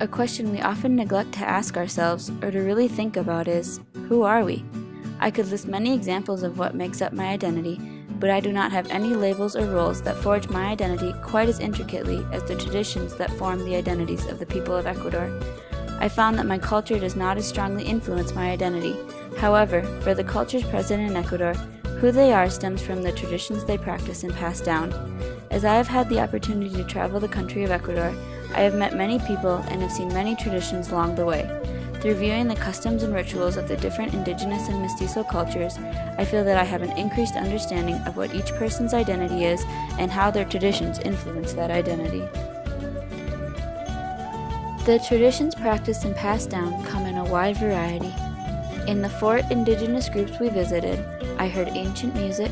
A question we often neglect to ask ourselves or to really think about is, who are we? I could list many examples of what makes up my identity, but I do not have any labels or roles that forge my identity quite as intricately as the traditions that form the identities of the people of Ecuador. I found that my culture does not as strongly influence my identity. However, for the cultures present in Ecuador, who they are stems from the traditions they practice and pass down. As I have had the opportunity to travel the country of Ecuador, I have met many people and have seen many traditions along the way. Through viewing the customs and rituals of the different indigenous and mestizo cultures, I feel that I have an increased understanding of what each person's identity is and how their traditions influence that identity. The traditions practiced and passed down come in a wide variety. In the 4 indigenous groups we visited, I heard ancient music,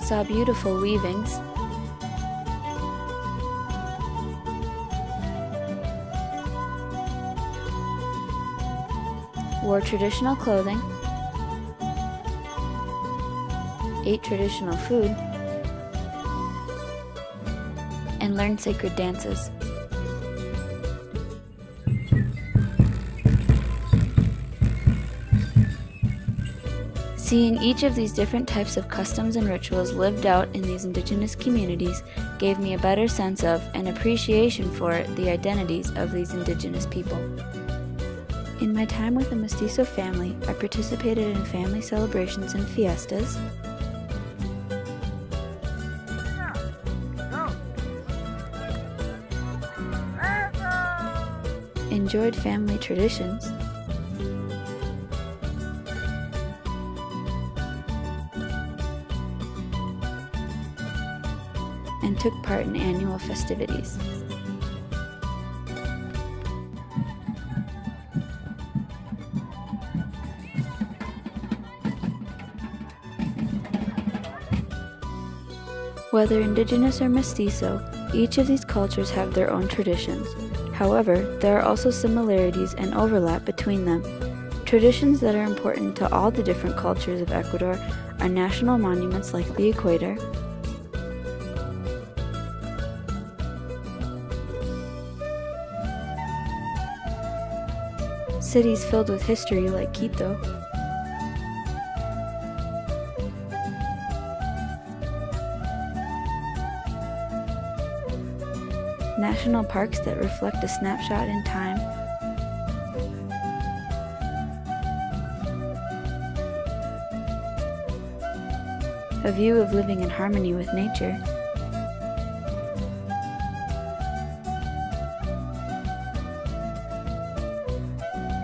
saw beautiful weavings, wore traditional clothing, ate traditional food, and learned sacred dances. Seeing each of these different types of customs and rituals lived out in these indigenous communities gave me a better sense of and appreciation for the identities of these indigenous people. In my time with the mestizo family, I participated in family celebrations and fiestas, enjoyed family traditions, and took part in annual festivities. Whether indigenous or mestizo, each of these cultures have their own traditions. However, there are also similarities and overlap between them. Traditions that are important to all the different cultures of Ecuador are national monuments like the equator, cities filled with history like Quito, national parks that reflect a snapshot in time, a view of living in harmony with nature,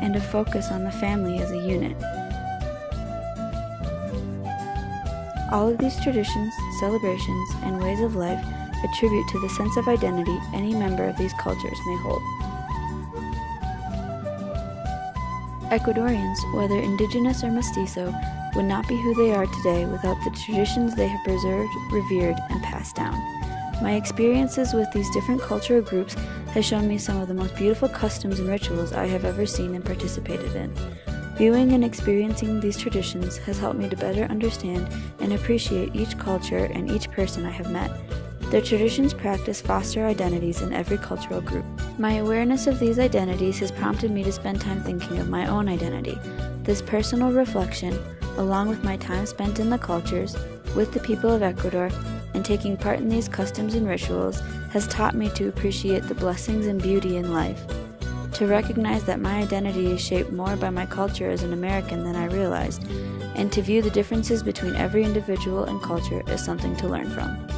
and a focus on the family as a unit. All of these traditions, celebrations, and ways of life attribute to the sense of identity any member of these cultures may hold. Ecuadorians, whether indigenous or mestizo, would not be who they are today without the traditions they have preserved, revered, and passed down. My experiences with these different cultural groups has shown me some of the most beautiful customs and rituals I have ever seen and participated in. Viewing and experiencing these traditions has helped me to better understand and appreciate each culture and each person I have met. Their traditions practice foster identities in every cultural group. My awareness of these identities has prompted me to spend time thinking of my own identity. This personal reflection, along with my time spent in the cultures, with the people of Ecuador, and taking part in these customs and rituals, has taught me to appreciate the blessings and beauty in life. To recognize that my identity is shaped more by my culture as an American than I realized, and to view the differences between every individual and culture as something to learn from.